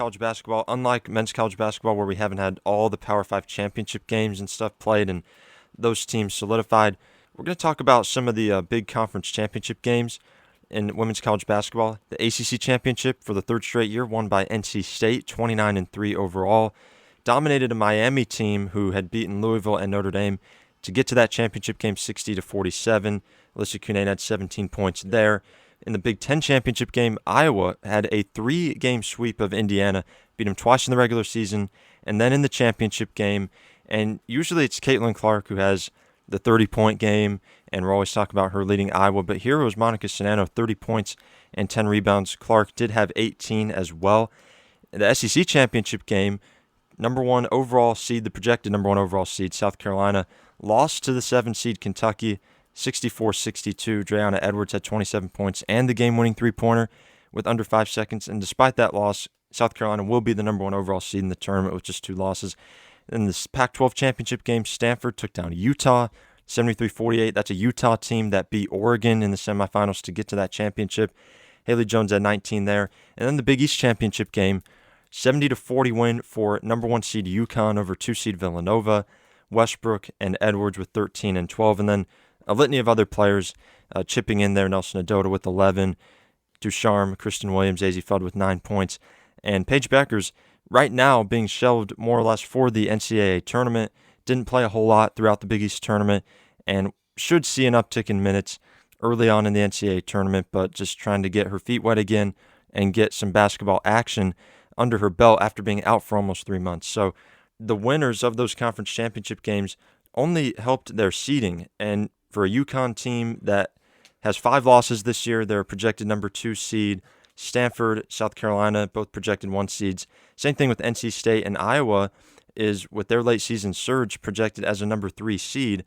college basketball, unlike men's college basketball where we haven't had all the Power 5 championship games and stuff played and those teams solidified, we're going to talk about some of the big conference championship games in women's college basketball. The ACC championship for the third straight year won by NC State, 29-3 overall. Dominated a Miami team who had beaten Louisville and Notre Dame to get to that championship game 60-47. Alyssa Cunane had 17 points there. In the Big Ten championship game, Iowa had a 3-game sweep of Indiana, beat them twice in the regular season, and then in the championship game. And usually it's Caitlin Clark who has the 30-point game, and we're always talking about her leading Iowa. But here was Monica Sonano, 30 points and 10 rebounds. Clark did have 18 as well. In the SEC championship game, number one overall seed, the projected number one overall seed, South Carolina, lost to the 7-seed Kentucky, 64-62. Dre'Ana Edwards had 27 points and the game-winning three-pointer with under 5 seconds. And despite that loss, South Carolina will be the number one overall seed in the tournament with just 2 losses. In this Pac-12 championship game, Stanford took down Utah, 73-48. That's a Utah team that beat Oregon in the semifinals to get to that championship. Haley Jones had 19 there. And then the Big East championship game, 70-40 win for number one seed UConn over 2-seed Villanova. Westbrook and Edwards with 13 and 12. And then a litany of other players chipping in there. Nelson Adota with 11. Ducharme, Kristen Williams, Azzi Fudd with 9 points. And Paige Bueckers, right now being shelved more or less for the NCAA tournament. Didn't play a whole lot throughout the Big East tournament and should see an uptick in minutes early on in the NCAA tournament, but just trying to get her feet wet again and get some basketball action under her belt after being out for almost 3 months. So the winners of those conference championship games only helped their seeding. And for a UConn team that has 5 losses this year, they're a projected number 2 seed. Stanford, South Carolina, both projected 1 seeds. Same thing with NC State, and Iowa is, with their late season surge, projected as a number 3 seed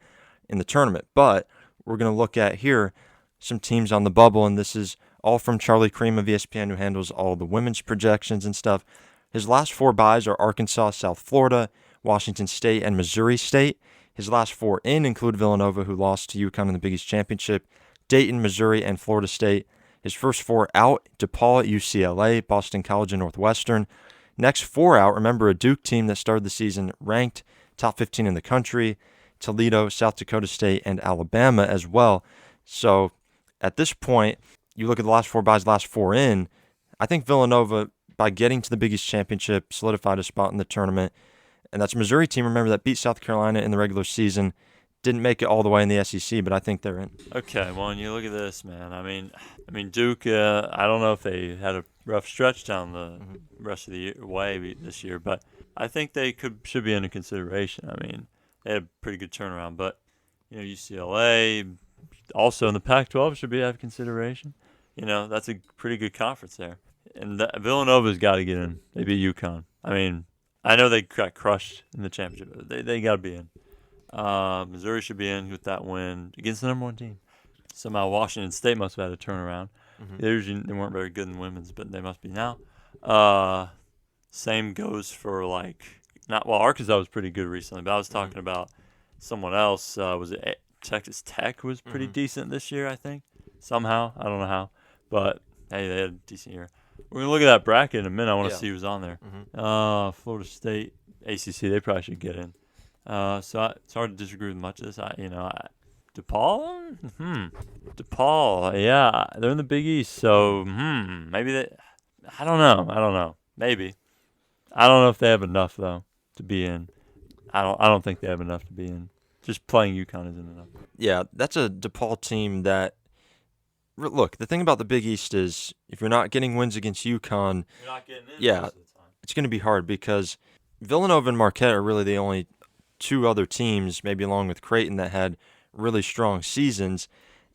in the tournament. But we're going to look at here some teams on the bubble, and this is all from Charlie Cream of ESPN, who handles all the women's projections and stuff. His last 4 byes are Arkansas, South Florida, Washington State, and Missouri State. His last 4 in include Villanova, who lost to UConn in the Big East Championship, Dayton, Missouri, and Florida State. His first 4 out, DePaul at UCLA, Boston College, and Northwestern. Next 4 out, remember a Duke team that started the season ranked top 15 in the country, Toledo, South Dakota State, and Alabama as well. So at this point, you look at the last 4 byes, last 4 in, I think Villanova, by getting to the Big East Championship, solidified a spot in the tournament. And that's a Missouri team, remember, that beat South Carolina in the regular season. Didn't make it all the way in the SEC, but I think they're in. Okay, well, when you look at this, man, I mean, Duke, I don't know if they had a rough stretch down the rest of the way this year, but I think they should be under consideration. I mean, they had a pretty good turnaround, but, UCLA, also in the Pac-12, should have consideration. That's a pretty good conference there. And Villanova's got to get in. They beat UConn. I mean, I know they got crushed in the championship, but they got to be in. Missouri should be in with that win against the number 1 team. Somehow Washington State must have had a turnaround. They weren't very good in women's, but they must be now. Same goes for Arkansas was pretty good recently, but I was talking about someone else. Was it Texas Tech was pretty decent this year, I think. Somehow. I don't know how. But, hey, they had a decent year. We're going to look at that bracket in a minute. I want to see who's on there. Florida State, ACC, they probably should get in. So it's hard to disagree with much of this. DePaul? DePaul, yeah. They're in the Big East, so maybe they – I don't know. Maybe. I don't know if they have enough, though, to be in. I don't think they have enough to be in. Just playing UConn isn't enough. Yeah, that's a DePaul team that – look, the thing about the Big East is if you're not getting wins against UConn, you're not getting in yeah, most of the time. It's going to be hard because Villanova and Marquette are really the only 2 other teams, maybe along with Creighton, that had really strong seasons.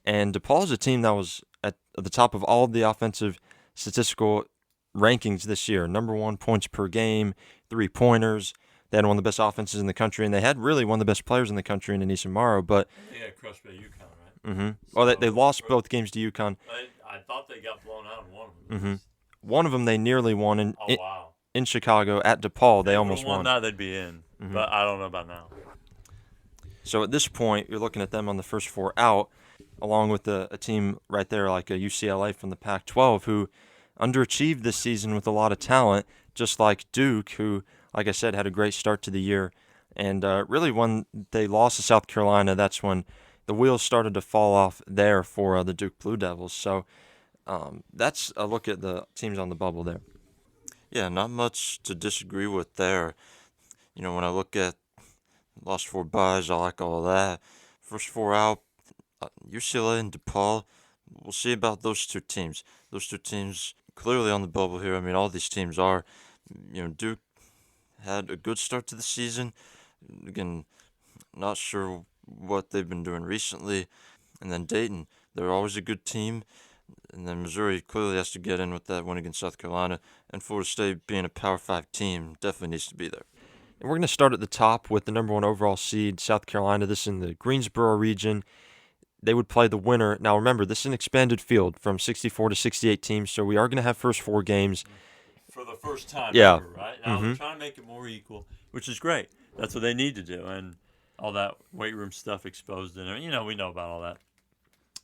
And DePaul is a team that was at the top of all of the offensive statistical rankings this year. Number 1 points per game, 3-pointers. They had one of the best offenses in the country, and they had really one of the best players in the country in Anissa Morrow. But they got crushed by UConn, right? Well, they lost both games to UConn. I thought they got blown out in one of them. One of them they nearly won in Chicago at DePaul. They almost won. That they'd be in, but I don't know about now. So at this point, you're looking at them on the first 4 out, along with a team right there like a UCLA from the Pac-12 who underachieved this season with a lot of talent. just like Duke, who, like I said, had a great start to the year. And really, when they lost to South Carolina, that's when the wheels started to fall off there for the Duke Blue Devils. So that's a look at the teams on the bubble there. Yeah, not much to disagree with there. When I look at lost 4 buys, I like all of that. First 4 out, UCLA and DePaul. We'll see about those two teams. Those two teams clearly on the bubble here. I mean, all these teams are. Duke had a good start to the season. Again, not sure what they've been doing recently. And then Dayton, they're always a good team. And then Missouri clearly has to get in with that win against South Carolina. And Florida State, being a Power 5 team, definitely needs to be there. And we're going to start at the top with the number 1 overall seed, South Carolina. This is in the Greensboro region. They would play the winner. Now, remember, this is an expanded field from 64 to 68 teams, so we are going to have first 4 games. For the first time Yeah. ever, right? Now they're trying to make it more equal, which is great. That's what they need to do. And all that weight room stuff exposed in there. We know about all that.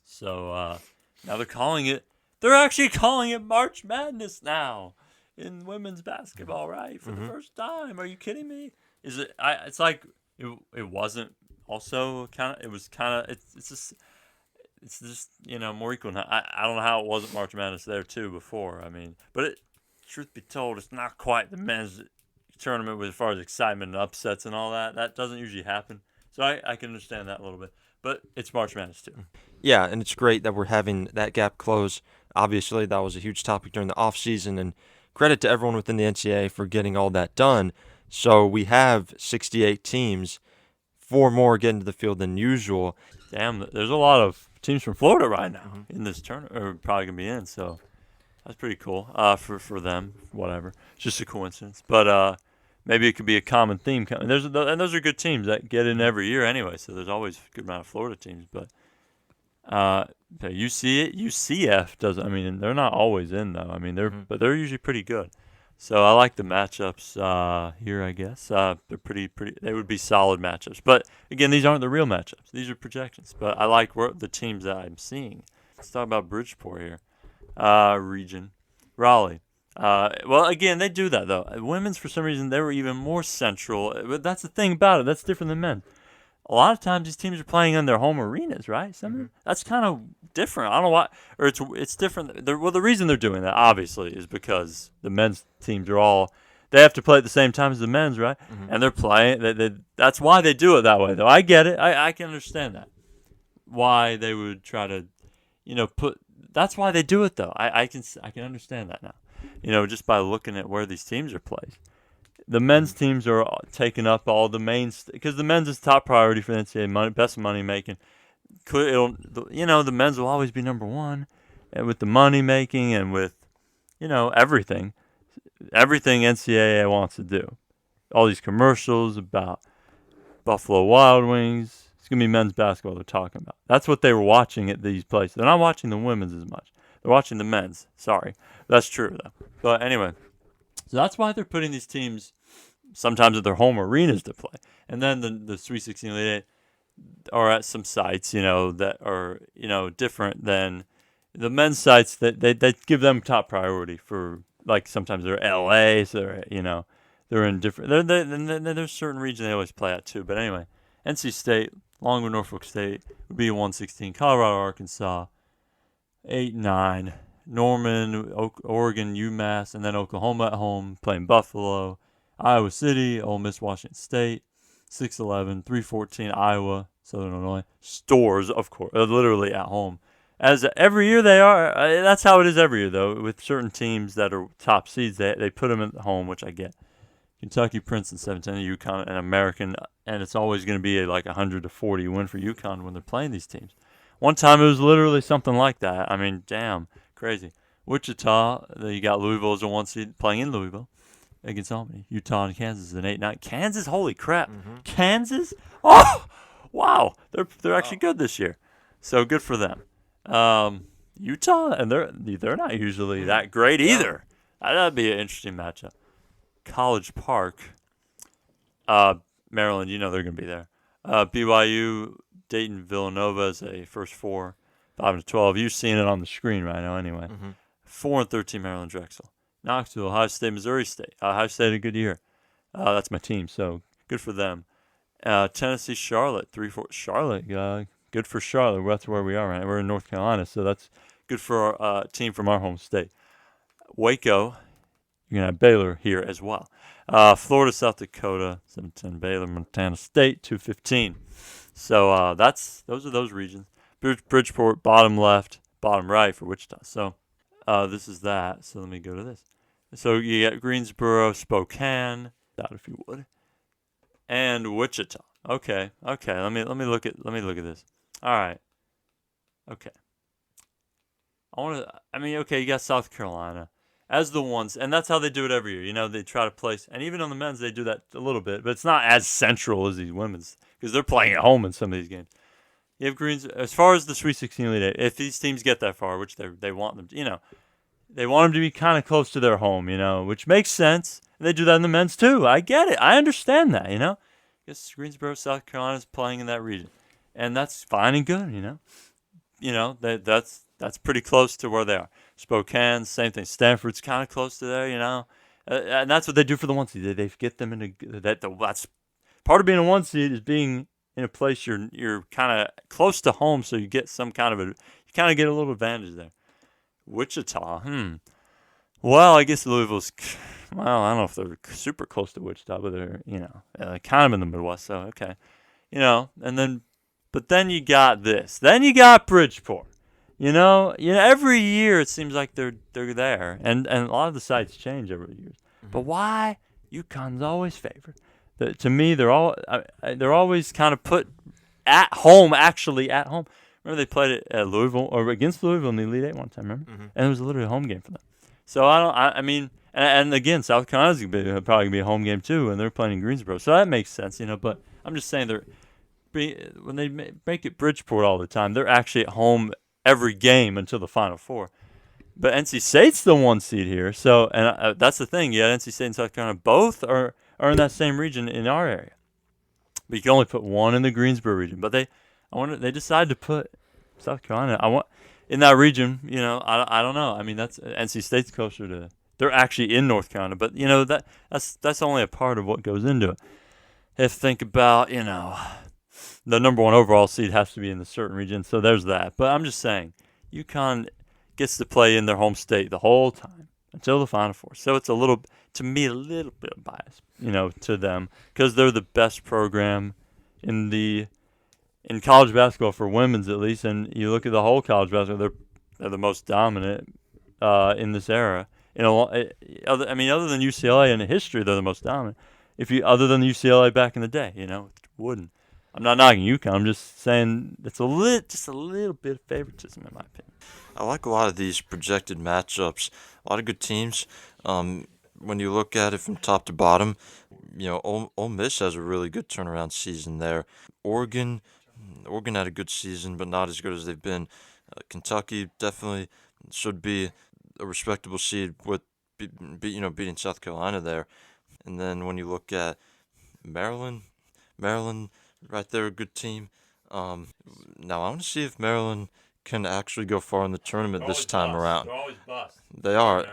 So now they're actually calling it March Madness now in women's basketball, right? For the first time. Are you kidding me? It's like it wasn't also kind of, it's just more equal now. I don't know how it wasn't March Madness there too before. I mean, but truth be told, it's not quite the men's tournament as far as excitement and upsets and all that. That doesn't usually happen. So I can understand that a little bit. But it's March Madness too. Yeah, and it's great that we're having that gap close. Obviously, that was a huge topic during the offseason, and credit to everyone within the NCAA for getting all that done. So we have 68 teams, 4 more get into the field than usual. Damn, there's a lot of teams from Florida right now in this tournament, or probably going to be in, so that's pretty cool for them, whatever. It's just a coincidence. But maybe it could be a common theme. And those are good teams that get in every year anyway, so there's always a good amount of Florida teams. But UCF doesn't. I mean, they're not always in though. I mean, they're usually pretty good. So I like the matchups here. I guess they're pretty. They would be solid matchups. But again, these aren't the real matchups. These are projections. But I like the teams that I'm seeing. Let's talk about Bridgeport here. Region, Raleigh. Well, again, they do that though. Women's, for some reason, they were even more central. But that's the thing about it. That's different than men. A lot of times, these teams are playing in their home arenas, right? That's kind of different. I don't know why, or it's different. The reason they're doing that, obviously, is because the men's teams they have to play at the same time as the men's, right? And they're playing. That's why they do it that way, though. I get it. I can understand that. Why they would try to, put. That's why they do it, though. I can understand that now. Just by looking at where these teams are placed. The men's teams are taking up all the main because the men's is top priority for the NCAA, best money making. The men's will always be number 1, and with the money making and with everything NCAA wants to do. All these commercials about Buffalo Wild Wings. It's gonna be men's basketball they're talking about. That's what they were watching at these places. They're not watching the women's as much. They're watching the men's. Sorry, that's true though. But anyway. So that's why they're putting these teams sometimes at their home arenas to play. And then the Sweet 16 Elite Eight are at some sites, that are, different than the men's sites that they give them top priority for, like sometimes they're LA, so they're in different, there's certain regions they always play at too. But anyway, NC State, along with Norfolk State, would be 116, Colorado, Arkansas, 8-9. Norman, Oregon, UMass, and then Oklahoma at home playing Buffalo, Iowa City, Ole Miss, Washington State, 6-11, 3-14, Iowa, Southern Illinois, Stores, of course, literally at home. As every year they are, that's how it is every year though. With certain teams that are top seeds, they put them at home, which I get. Kentucky, Princeton, 7-10, UConn, and American, and it's always going to be like 100-40 win for UConn when they're playing these teams. One time it was literally something like that. I mean, damn. Crazy. Wichita, you got Louisville as a 1 seed playing in Louisville against Albany. Utah and Kansas is an 8-9. Kansas, holy crap. Kansas? Oh, wow. They're actually good this year. So good for them. Utah, and they're not usually that great either. That'd be an interesting matchup. College Park, Maryland, they're going to be there. BYU, Dayton, Villanova is a first 4. 5-12. You've seen it on the screen right now anyway. 4-13 Maryland Drexel. Knoxville, Ohio State, Missouri State. Ohio State had a good year. That's my team, so good for them. Tennessee, Charlotte, 3-4. Charlotte, good for Charlotte. That's where we are right now. We're in North Carolina, so that's good for our team from our home state. Waco, you're going to have Baylor here as well. Florida, South Dakota, 7-10. Baylor, Montana State, 2-15. So those are those regions. Bridgeport, bottom left, bottom right for Wichita. So this is that. So let me go to this. So you got Greensboro, Spokane, out if you would, and Wichita. Okay. Let me look at this. All right. Okay. You got South Carolina as the ones, and that's how they do it every year. You know, they try to place, and even on the men's, they do that a little bit, but it's not as central as these women's because they're playing at home in some of these games. You have as far as the Sweet 16 Elite Eight, if these teams get that far, which they want them to, they want them to be kind of close to their home, which makes sense. And they do that in the men's too. I get it. I understand that, I guess Greensboro, South Carolina is playing in that region, and that's fine and good, that's pretty close to where they are. Spokane, same thing. Stanford's kind of close to there, and that's what they do for the one seed. They get them into that. That's part of being a one seed is being in a place you're kind of close to home, so you get some kind of you kind of get a little advantage there. Wichita, Well, I guess Louisville's. Well, I don't know if they're super close to Wichita, but they're kind of in the Midwest. So okay, but then you got this. Then you got Bridgeport. Every year it seems like they're there, and a lot of the sites change over the years. Mm-hmm. But why UConn's always favored? To me, they're always kind of put at home. Actually, at home. Remember they played it at Louisville or against Louisville in the Elite Eight one time. Remember, and it was literally a home game for them. So and again, South Carolina's probably gonna be a home game too, and they're playing in Greensboro, so that makes sense, But I'm just saying when they make it Bridgeport all the time, they're actually at home every game until the Final Four. But NC State's the one seed here, so and that's the thing. Yeah, NC State and South Carolina both are in that same region in our area, but you can only put one in the Greensboro region. But they decided to put South Carolina. In that region. I don't know. That's NC State's closer to. They're actually in North Carolina, but that's only a part of what goes into it. If think about the number one overall seed has to be in the certain region, so there's that. But I'm just saying, UConn gets to play in their home state the whole time until the Final Four. So it's a little bit of bias, to them because they're the best program in college basketball for women's at least. And you look at the whole college basketball, they're the most dominant in this era. Other than UCLA in the history, they're the most dominant. Other than UCLA back in the day, wouldn't. I'm not knocking UConn. I'm just saying it's just a little bit of favoritism in my opinion. I like a lot of these projected matchups. A lot of good teams. When you look at it from top to bottom, Ole Miss has a really good turnaround season there. Oregon had a good season, but not as good as they've been. Kentucky definitely should be a respectable seed with beating South Carolina there. And then when you look at Maryland right there, a good team. Now I want to see if Maryland can actually go far in the tournament this time around. They're always bust. They are.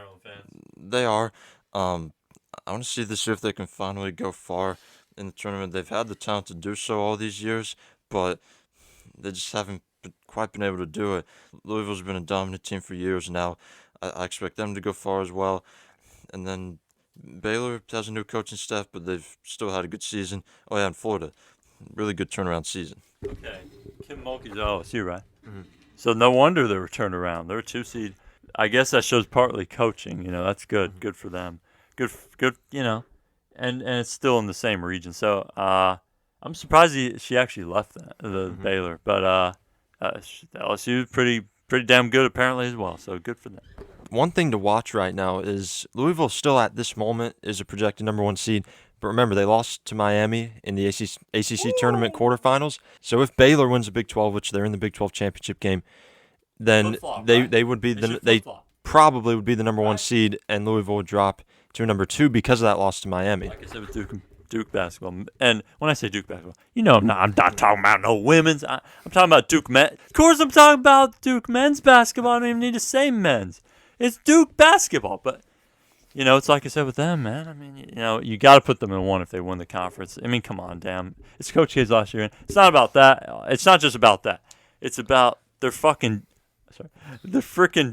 They are. I want to see this year if they can finally go far in the tournament. They've had the talent to do so all these years, but they just haven't quite been able to do it. Louisville's been a dominant team for years now. I expect them to go far as well. And then Baylor has a new coaching staff, but they've still had a good season. Oh, yeah, and Florida. Really good turnaround season. Okay. Kim Mulkey's LSU, right? Mm-hmm. So no wonder they were turned around. They're a 2 seed. I guess that shows partly coaching. That's good. Mm-hmm. Good for them. Good. And it's still in the same region. So I'm surprised she actually left the Baylor. But LSU pretty damn good apparently as well. So good for them. One thing to watch right now is Louisville still at this moment is a projected number one seed. But remember, they lost to Miami in the ACC tournament quarterfinals. So if Baylor wins the Big 12, which they're in the Big 12 championship game, then they would be they probably would be the number one seed, and Louisville would drop to number 2 because of that loss to Miami. Like I said with Duke basketball, and when I say Duke basketball, I'm not talking about no women's. I'm talking about Duke men. Of course, I'm talking about Duke men's basketball. I don't even need to say men's. It's Duke basketball, but it's like I said with them, man. I mean, you got to put them in one if they win the conference. I mean, come on, damn. It's Coach K's last year. It's not about that. It's not just about that. It's about their freaking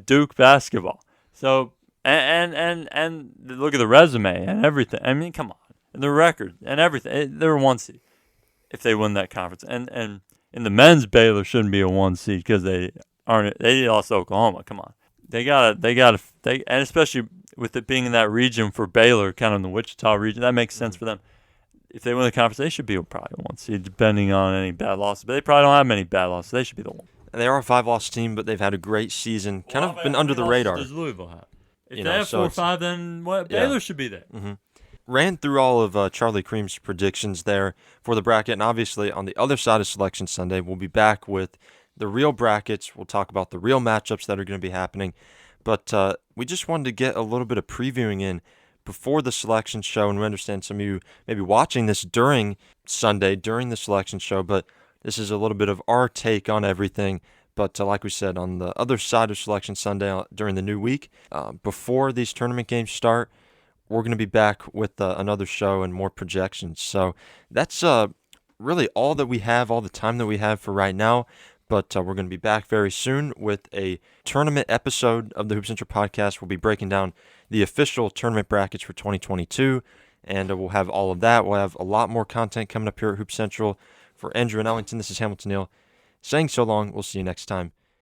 Duke basketball. So, and look at the resume and everything. I mean, come on. And the record and everything. They're a 1 seed if they win that conference. And in the men's, Baylor shouldn't be a 1 seed because they lost to Oklahoma. Come on. And especially with it being in that region for Baylor, kind of in the Wichita region, that makes sense for them. If they win the conference, they should be probably a 1 seed, depending on any bad losses. But they probably don't have many bad losses. They should be the 1. They are a 5-loss team, but they've had a great season. Kind of been under the radar. Does Louisville have? If they have 4 or 5, then Baylor should be there. Mm-hmm. Ran through all of Charlie Cream's predictions there for the bracket, and obviously on the other side of Selection Sunday, we'll be back with the real brackets. We'll talk about the real matchups that are going to be happening, but we just wanted to get a little bit of previewing in before the selection show, and we understand some of you may be watching this during Sunday, during the selection show, but this is a little bit of our take on everything. But like we said, on the other side of Selection Sunday during the new week, before these tournament games start, we're going to be back with another show and more projections. So that's really all that we have, all the time that we have for right now. But we're going to be back very soon with a tournament episode of the Hoop Central podcast. We'll be breaking down the official tournament brackets for 2022, and we'll have all of that. We'll have a lot more content coming up here at Hoop Central. For Andrew and Ellington, this is Hamilton Neal saying so long. We'll see you next time